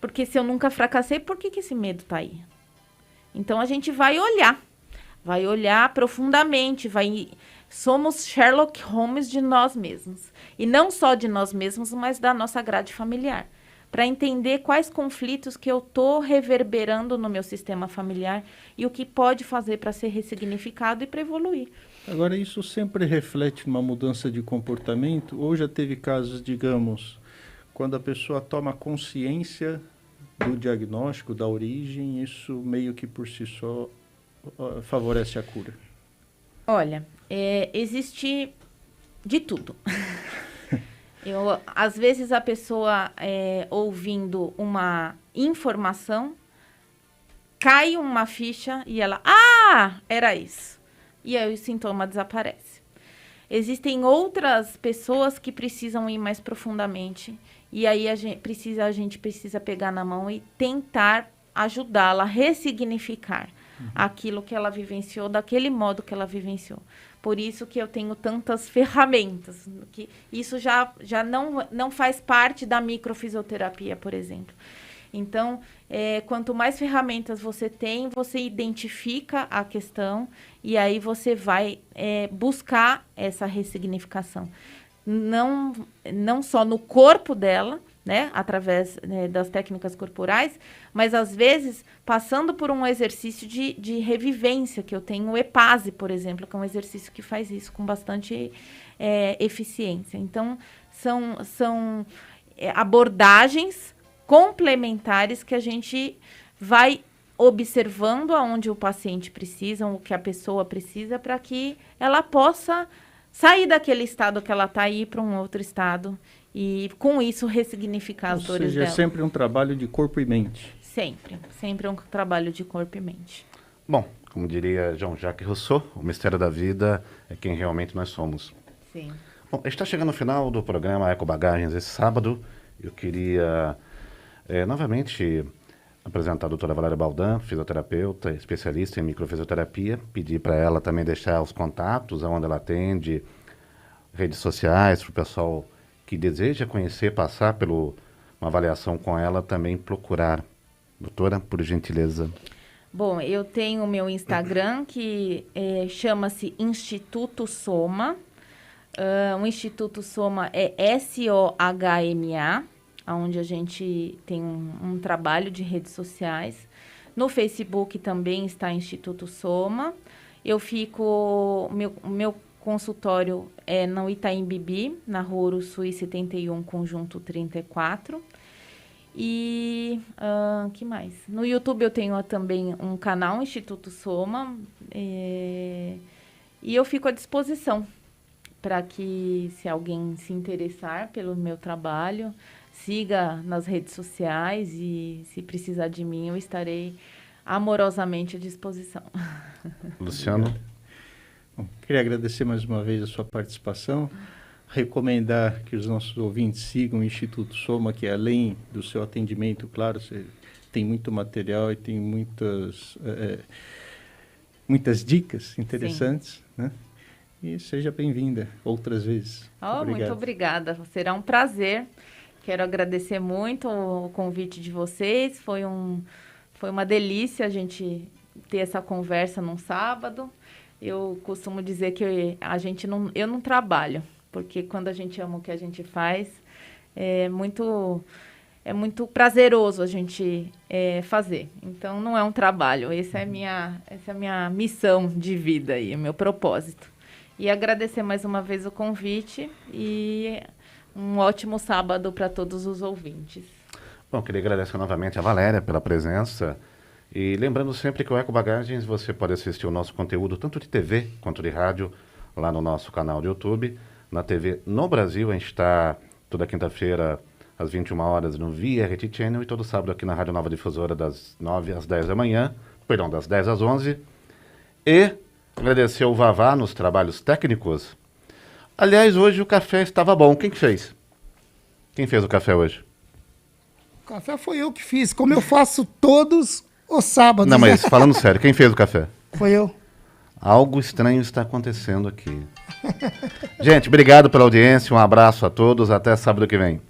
Porque se eu nunca fracassei, por que esse medo tá aí? Então, a gente vai olhar profundamente, somos Sherlock Holmes de nós mesmos. E não só de nós mesmos, mas da nossa grade familiar. Para entender quais conflitos que eu estou reverberando no meu sistema familiar e o que pode fazer para ser ressignificado e para evoluir. Agora, isso sempre reflete numa mudança de comportamento? Ou já teve casos, digamos, quando a pessoa toma consciência do diagnóstico, da origem, isso meio que por si só favorece a cura? Olha, existe de tudo. Às vezes a pessoa, ouvindo uma informação, cai uma ficha e ela, era isso. E aí o sintoma desaparece. Existem outras pessoas que precisam ir mais profundamente. E aí a gente precisa pegar na mão e tentar ajudá-la a ressignificar aquilo que ela vivenciou, daquele modo que ela vivenciou. Por isso que eu tenho tantas ferramentas. Que isso já não faz parte da microfisioterapia, por exemplo. Então, quanto mais ferramentas você tem, você identifica a questão e aí você vai buscar essa ressignificação. Não só no corpo dela, né, através das técnicas corporais, mas às vezes passando por um exercício de revivência, que eu tenho o EPASE, por exemplo, que é um exercício que faz isso com bastante eficiência. Então, são abordagens complementares que a gente vai observando aonde o paciente precisa, o que a pessoa precisa, para que ela possa sair daquele estado que ela está aí para um outro estado e, com isso, ressignificar as dores dela. Ou seja, é sempre um trabalho de corpo e mente. Sempre um trabalho de corpo e mente. Bom, como diria Jean-Jacques Rousseau, o mistério da vida é quem realmente nós somos. Sim. Bom, está chegando no final do programa Ecobagagens esse sábado. Eu queria novamente apresentar a doutora Valéria Baldan, fisioterapeuta, especialista em microfisioterapia. Pedir para ela também deixar os contatos, aonde ela atende, redes sociais, para o pessoal que deseja conhecer, passar por uma avaliação com ela, também procurar. Doutora, por gentileza. Bom, eu tenho o meu Instagram, que chama-se Instituto Soma. O Instituto Soma é SOHMA, onde a gente tem um trabalho de redes sociais. No Facebook também está Instituto Soma. Meu consultório é no Itaim Bibi, na Rua Uruçuí 71, Conjunto 34. E que mais? No YouTube eu tenho também um canal, Instituto Soma, e eu fico à disposição para que, se alguém se interessar pelo meu trabalho, siga nas redes sociais e, se precisar de mim, eu estarei amorosamente à disposição. Luciano? Bom, queria agradecer mais uma vez a sua participação, recomendar que os nossos ouvintes sigam o Instituto Soma, que além do seu atendimento, claro, você tem muito material e tem muitas dicas interessantes, né? E seja bem-vinda outras vezes. Muito obrigada, será um prazer. Quero agradecer muito o convite de vocês, foi uma delícia a gente ter essa conversa num sábado. Eu costumo dizer que eu não trabalho, porque quando a gente ama o que a gente faz, é muito prazeroso a gente fazer. Então, não é um trabalho, essa é a minha missão de vida e o meu propósito. E agradecer mais uma vez o convite e um ótimo sábado para todos os ouvintes. Bom, queria agradecer novamente a Valéria pela presença. E lembrando sempre que o Ecobagagens você pode assistir o nosso conteúdo tanto de TV quanto de rádio lá no nosso canal de YouTube. Na TV no Brasil, a gente está toda quinta-feira às 21 horas no VRT Channel e todo sábado aqui na Rádio Nova Difusora das 9 às 10 da manhã, das 10 às 11. E agradecer ao Vavá nos trabalhos técnicos. Aliás, hoje o café estava bom. Quem que fez? Quem fez o café hoje? O café foi eu que fiz, como eu faço todos os sábados. Não, mas falando sério, quem fez o café? Foi eu. Algo estranho está acontecendo aqui. Gente, obrigado pela audiência, um abraço a todos, até sábado que vem.